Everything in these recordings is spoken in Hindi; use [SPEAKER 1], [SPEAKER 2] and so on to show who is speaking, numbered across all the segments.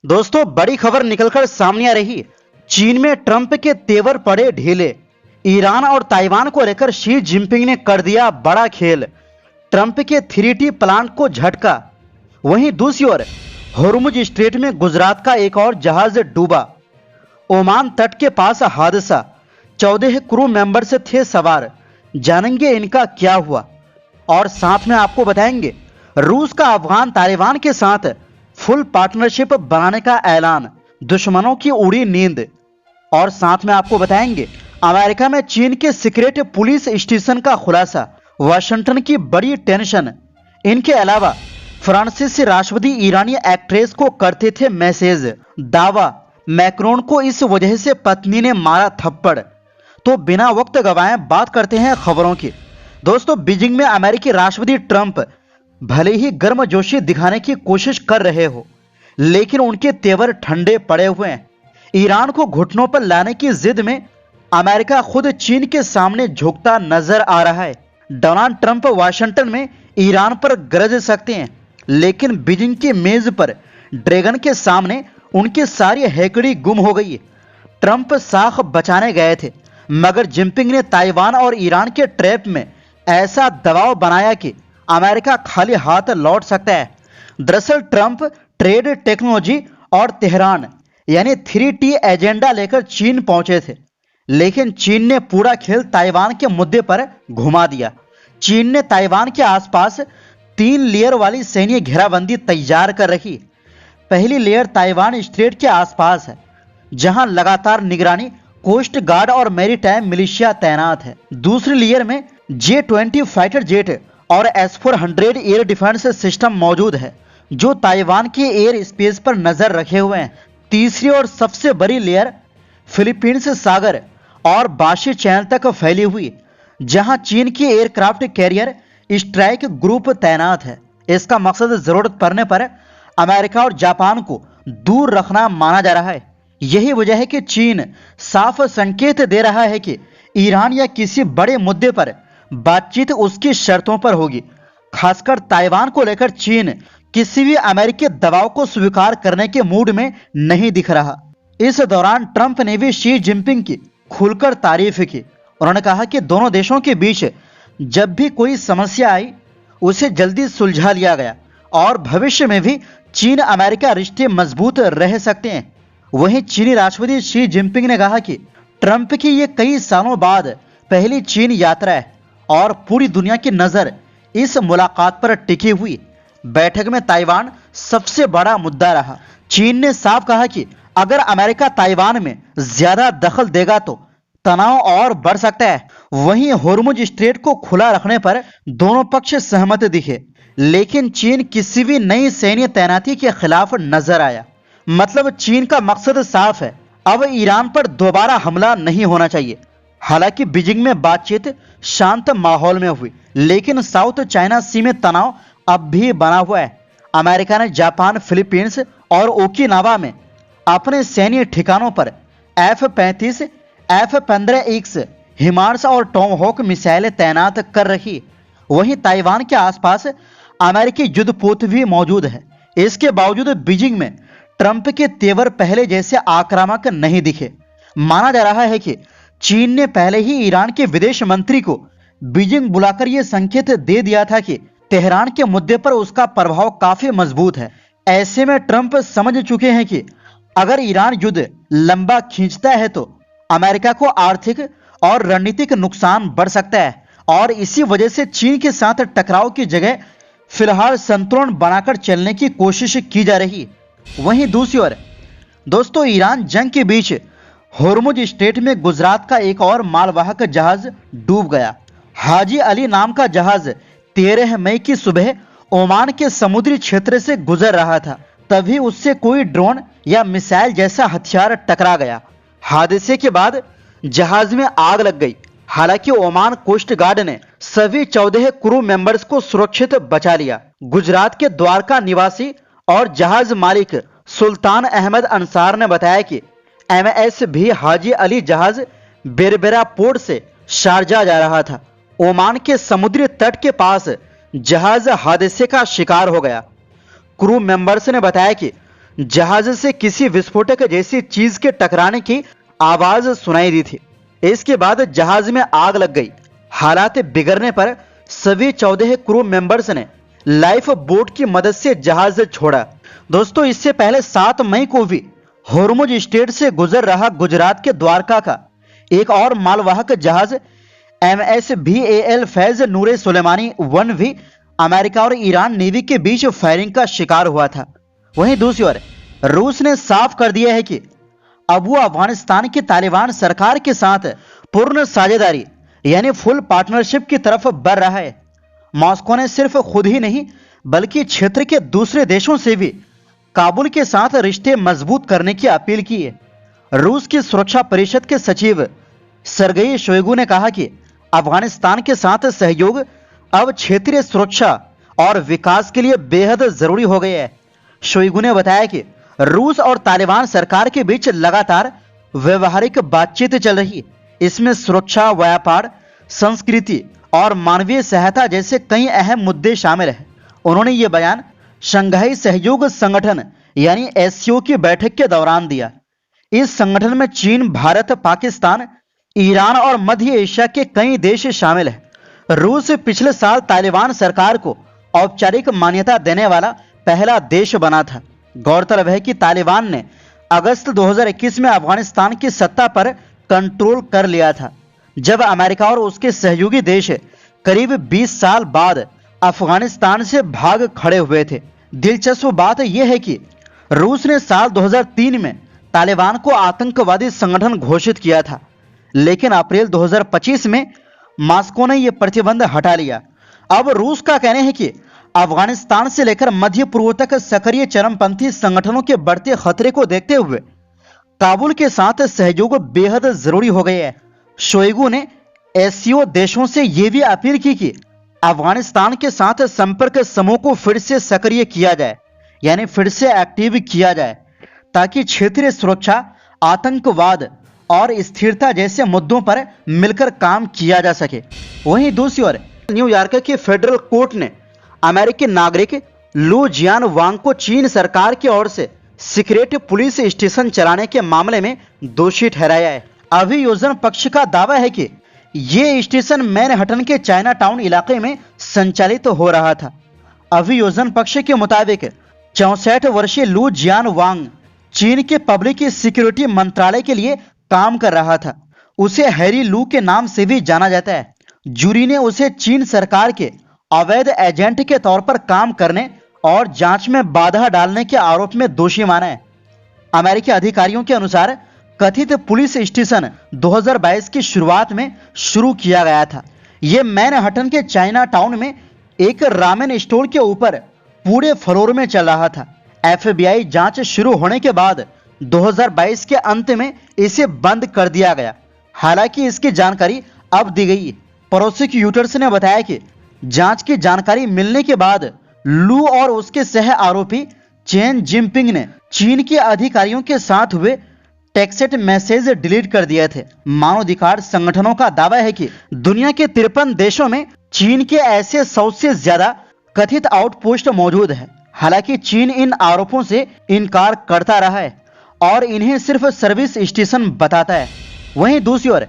[SPEAKER 1] दोस्तों, बड़ी खबर निकलकर सामने आ रही। चीन में ट्रंप के तेवर पड़े ढीले। ईरान और ताइवान को लेकर शी जिनपिंग ने कर दिया बड़ा खेल। ट्रंप के 3T प्लान को झटका। वहीं दूसरी ओर होर्मुज स्ट्रेट में गुजरात का एक और जहाज डूबा। ओमान तट के पास हादसा। 14 क्रू मेंबर्स थे सवार। जानेंगे इनका क्या हुआ, और साथ में आपको बताएंगे रूस का अफगान तालिबान के साथ फुल पार्टनरशिप बनाने का ऐलान। दुश्मनों की उड़ी नींद। और साथ में आपको बताएंगे अमेरिका में चीन के सीक्रेट पुलिस स्टेशन का खुलासा। वाशिंगटन की बड़ी टेंशन। इनके अलावा फ्रांसीसी राष्ट्रपति ईरानी एक्ट्रेस को करते थे मैसेज। दावा, मैक्रोन को इस वजह से पत्नी ने मारा थप्पड़। तो बिना वक्त गवाए बात करते हैं खबरों की। दोस्तों, बीजिंग में अमेरिकी राष्ट्रपति ट्रंप भले ही गर्मजोशी दिखाने की कोशिश कर रहे हो, लेकिन उनके तेवर ठंडे पड़े हुए हैं। ईरान को घुटनों पर लाने की जिद में अमेरिका खुद चीन के सामने झुकता नजर आ रहा है। डोनाल्ड ट्रंप वाशिंगटन में ईरान पर गरज सकते हैं, लेकिन बीजिंग की मेज पर ड्रैगन के सामने उनकी सारी हैकड़ी गुम हो गई। ट्रंप साख बचाने गए थे, मगर जिनपिंग ने ताइवान और ईरान के ट्रैप में ऐसा दबाव बनाया कि अमेरिका खाली हाथ लौट सकता है। दरअसल ट्रंप ट्रेड, टेक्नोलॉजी और तेहरान यानी 3T एजेंडा लेकर चीन पहुंचे थे, लेकिन चीन ने पूरा खेल ताइवान के मुद्दे पर घुमा दिया। चीन ने ताइवान के आसपास 3 लेयर वाली सैन्य घेराबंदी तैयार कर रखी। पहली लेयर ताइवान स्ट्रेट के आसपास है, जहां लगातार निगरानी, कोस्ट गार्ड और मैरीटाइम मिलिशिया तैनात है। दूसरी लेयर में J-20 फाइटर जेट और S-400 एयर डिफेंस सिस्टम मौजूद है, जो ताइवान के एयर स्पेस पर नजर रखे हुए हैं। तीसरी और सबसे बड़ी लेयर फिलीपींस सागर और बाशी चैनल तक फैली हुई, जहां चीन की एयरक्राफ्ट कैरियर स्ट्राइक ग्रुप तैनात है। इसका मकसद जरूरत पड़ने पर अमेरिका और जापान को दूर रखना माना जा रहा है। यही वजह है कि चीन साफ संकेत दे रहा है कि ईरान या किसी बड़े मुद्दे पर बातचीत उसकी शर्तों पर होगी। खासकर ताइवान को लेकर चीन किसी भी अमेरिकी दबाव को स्वीकार करने के मूड में नहीं दिख रहा। इस दौरान ट्रंप ने भी शी जिनपिंग की खुलकर तारीफ की। उन्होंने कहा कि दोनों देशों के बीच जब भी कोई समस्या आई, उसे जल्दी सुलझा लिया गया और भविष्य में भी चीन अमेरिका रिश्ते मजबूत रह सकते हैं। वहीं चीनी राष्ट्रपति शी जिनपिंग ने कहा कि ट्रंप की ये कई सालों बाद पहली चीन यात्रा है और पूरी दुनिया की नजर इस मुलाकात पर टिकी हुई। बैठक में ताइवान सबसे बड़ा मुद्दा रहा। चीन ने साफ कहा कि अगर अमेरिका ताइवान में ज्यादा दखल देगा तो तनाव और बढ़ सकता है। वहीं होर्मुज स्ट्रेट को खुला रखने पर दोनों पक्ष सहमत दिखे, लेकिन चीन किसी भी नई सैन्य तैनाती के खिलाफ नजर आया। मतलब चीन का मकसद साफ है, अब ईरान पर दोबारा हमला नहीं होना चाहिए। हालांकि बीजिंग में बातचीत शांत माहौल में हुई, लेकिन साउथ चाइना सी में तनाव अब भी बना हुआ है। अमेरिका ने जापान, फिलीपींस और ओकिनावा में अपने सैन्य ठिकानों पर F-35, F-15X, हिमार्स और टॉमहॉक मिसाइलें तैनात कर रही। वहीं ताइवान के आसपास अमेरिकी युद्धपोत भी मौजूद है। इसके बावजूद बीजिंग में ट्रंप के तेवर पहले जैसे आक्रामक नहीं दिखे। माना जा रहा है कि चीन ने पहले ही ईरान के विदेश मंत्री को बीजिंग बुलाकर यह संकेत दे दिया था कि तेहरान के मुद्दे पर उसका प्रभाव काफी मजबूत है। ऐसे में ट्रंप समझ चुके हैं कि अगर ईरान युद्ध लंबा खींचता है तो अमेरिका को आर्थिक और रणनीतिक नुकसान बढ़ सकता है, और इसी वजह से चीन के साथ टकराव की जगह फिलहाल संतुलन बनाकर चलने की कोशिश की जा रही। वहीं दूसरी ओर दोस्तों, ईरान जंग के बीच होर्मुज स्ट्रेट में गुजरात का एक और मालवाहक जहाज डूब गया। हाजी अली नाम का जहाज 13 मई की सुबह ओमान के समुद्री क्षेत्र से गुजर रहा था, तभी उससे कोई ड्रोन या मिसाइल जैसा हथियार टकरा गया। हादसे के बाद जहाज में आग लग गई। हालांकि ओमान कोस्ट गार्ड ने सभी 14 क्रू मेंबर्स को सुरक्षित बचा लिया। गुजरात के द्वारका निवासी और जहाज मालिक सुल्तान अहमद अंसार ने बताया कि MSV हाजी अली जहाज बेरबेरा पोर्ट से शारजा जा रहा था। ओमान के समुद्री तट के पास जहाज हादसे का शिकार हो गया। क्रू मेंबर्स ने बताया कि जहाज से किसी विस्फोटक जैसी चीज के टकराने की आवाज सुनाई दी थी। इसके बाद जहाज में आग लग गई। हालात बिगड़ने पर सभी 14 क्रू मेंबर्स ने लाइफ बोट की मदद से जहाज छोड़ा। दोस्तों, इससे पहले 7 मई को भी होर्मुज स्टेट से गुजर रहा गुजरात के द्वारका का एक और मालवाहक जहाज MSVAL फैज नूरे सुलेमानी 1 भी अमेरिका और ईरान नेवी के बीच फायरिंग का शिकार हुआ था। वहीं दूसरी ओर रूस ने साफ कर दिया है कि अब वो अफगानिस्तान की तालिबान सरकार के साथ पूर्ण साझेदारी यानी फुल पार्टनरशिप की तरफ बढ़ रहा है। मॉस्को ने सिर्फ खुद ही नहीं बल्कि क्षेत्र के दूसरे देशों से भी काबुल के साथ रिश्ते मजबूत करने की अपील की है। रूस की सुरक्षा परिषद के सचिव सरगेई शोइगु ने कहा कि अफगानिस्तान के साथ सहयोग अब क्षेत्रीय सुरक्षा और विकास के लिए बेहद जरूरी हो गया है। शोइगु ने बताया कि रूस और तालिबान सरकार के बीच लगातार व्यवहारिक बातचीत चल रही है। इसमें सुरक्षा, व्यापार, संस्कृति और मानवीय सहायता जैसे कई अहम मुद्दे शामिल हैं। उन्होंने ये बयान शंघाई सहयोग संगठन यानी SCO की बैठक के दौरान दिया। इस संगठन में चीन, भारत, पाकिस्तान, ईरान और मध्य एशिया के कई देश शामिल हैं। रूस पिछले साल तालिबान सरकार को औपचारिक मान्यता देने वाला पहला देश बना था। गौरतलब है कि तालिबान ने अगस्त 2021 में अफगानिस्तान की सत्ता पर कंट्रोल कर लिया था, जब अमेरिका और उसके सहयोगी देश करीब 20 साल बाद अफगानिस्तान से भाग खड़े हुए थे। दिलचस्प बात यह है कि रूस ने साल 2003 में तालिबान को आतंकवादी संगठन घोषित किया था, लेकिन अप्रैल 2025 में मॉस्को ने यह प्रतिबंध हटा लिया। अब रूस का कहना है कि अफगानिस्तान से लेकर मध्य पूर्व तक सक्रिय चरमपंथी संगठनों के बढ़ते खतरे को देखते हुए काबुल के साथ सहयोग बेहद जरूरी हो गया है। शोइगु ने SCO देशों से यह भी अपील की कि अफगानिस्तान के साथ संपर्क समूह को फिर से सक्रिय किया जाए, यानी फिर से एक्टिव किया जाए, ताकि क्षेत्रीय सुरक्षा, आतंकवाद और स्थिरता जैसे मुद्दों पर मिलकर काम किया जा सके। वहीं दूसरी ओर न्यूयॉर्क के फेडरल कोर्ट ने अमेरिकी नागरिक लू जियान वांग को चीन सरकार की ओर से सीक्रेट पुलिस स्टेशन चलाने के मामले में दोषी ठहराया है। अभियोजन पक्ष का दावा है कि ये स्टेशन मैनहट्टन के चाइना टाउन इलाके में संचालित हो रहा था। अभियोजन पक्ष के मुताबिक 64 वर्षीय लू जियान वांग चीन के पब्लिक सिक्योरिटी मंत्रालय के लिए काम कर रहा था। उसे हैरी लू के नाम से भी जाना जाता है। जूरी ने उसे चीन सरकार के अवैध एजेंट के तौर पर काम करने और जांच में बाधा डालने के आरोप में दोषी माना है। अमेरिकी अधिकारियों के अनुसार कथित पुलिस स्टेशन 2022 की शुरुआत में शुरू किया गया था। यह मैनहट्टन के चाइना टाउन में एक रामेन स्टोर के ऊपर पूरे फ्लोर में चल रहा था। FBI जांच शुरू होने के बाद 2022 के अंत में इसे बंद कर दिया गया। हालांकि इसकी जानकारी अब दी गई है। प्रोसिक्यूटर्स ने बताया कि जांच की जानकारी मिलने के बाद लू और उसके सह आरोपी चेन जिनपिंग ने चीन के अधिकारियों के साथ हुए टेक्स्ट मैसेज डिलीट कर दिए थे। मानवाधिकार संगठनों का दावा है कि दुनिया के 53 देशों में चीन के ऐसे 100 से ज्यादा कथित आउटपोस्ट मौजूद है। हालांकि चीन इन आरोपों से इनकार करता रहा है और इन्हें सिर्फ सर्विस स्टेशन बताता है। वहीं दूसरी ओर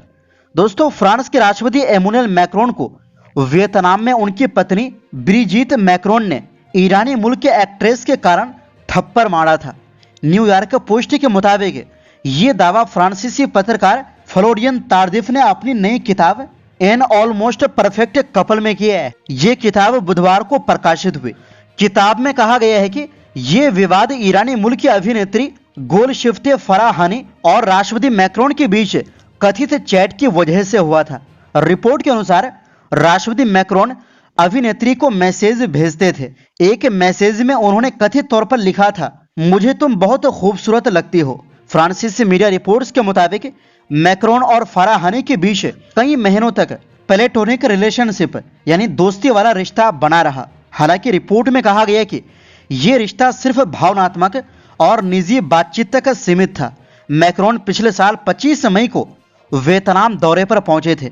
[SPEAKER 1] दोस्तों, फ्रांस के राष्ट्रपति एमुनुएल मैक्रोन को वियतनाम में उनकी पत्नी ब्रिजिट मैक्रोन ने ईरानी मूल के एक्ट्रेस के कारण थप्पड़ मारा था। न्यूयॉर्क पोस्ट के मुताबिक ये दावा फ्रांसीसी पत्रकार फ्लोरियन तार्दिफ ने अपनी नई किताब एन ऑलमोस्ट परफेक्ट कपल में किया है। ये किताब बुधवार को प्रकाशित हुई। किताब में कहा गया है कि ये विवाद ईरानी मूल की अभिनेत्री गोलशिफ्ते फराहानी और राष्ट्रपति मैक्रोन के बीच कथित चैट की वजह से हुआ था। रिपोर्ट के अनुसार राष्ट्रपति मैक्रोन अभिनेत्री को मैसेज भेजते थे। एक मैसेज में उन्होंने कथित तौर पर लिखा था, मुझे तुम बहुत खूबसूरत लगती हो। फ्रांसीसी मीडिया रिपोर्ट्स के मुताबिक मैक्रोन और फराहानी के बीच कई महीनों तक प्लेटोनिक रिलेशनशिप यानी दोस्ती वाला रिश्ता बना रहा। हालांकि रिपोर्ट में कहा गया कि यह रिश्ता सिर्फ भावनात्मक और निजी बातचीत तक सीमित था। मैक्रोन पिछले साल 25 मई को वियतनाम दौरे पर पहुंचे थे।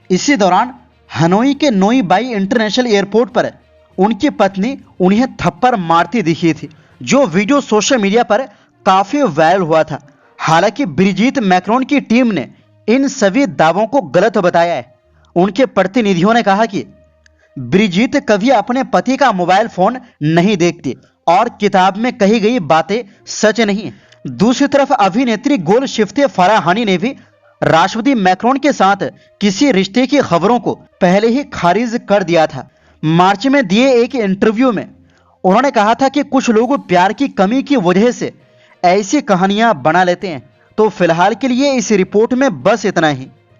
[SPEAKER 1] इसी दौरान हनोई के नोई बाई इंटरनेशनल एयरपोर्ट पर उनकी पत्नी उन्हें थप्पड़ मारती दिखी थी। जो वीडियो सोशल मीडिया पर काफी वायरल हुआ था। हालांकि ब्रिजिट मैक्रोन की टीम ने इन सभी दावों को गलत बताया है। उनके प्रतिनिधियों ने कहा कि ब्रिजिट कभी अपने पति का मोबाइल फोन नहीं देखती और किताब में कही गई बातें सच नहीं। दूसरी तरफ अभिनेत्री गोल्डशिफ्ते फराहानी ने भी राष्ट्रपति मैक्रोन के साथ किसी रिश्ते की खबरों को पहले ही खारिज कर दिया था। मार्च में दिए एक इंटरव्यू में उन्होंने कहा था कि कुछ लोग प्यार की कमी की वजह से ऐसी कहानियां बना लेते हैं। तो फिलहाल के लिए इस रिपोर्ट में बस इतना ही।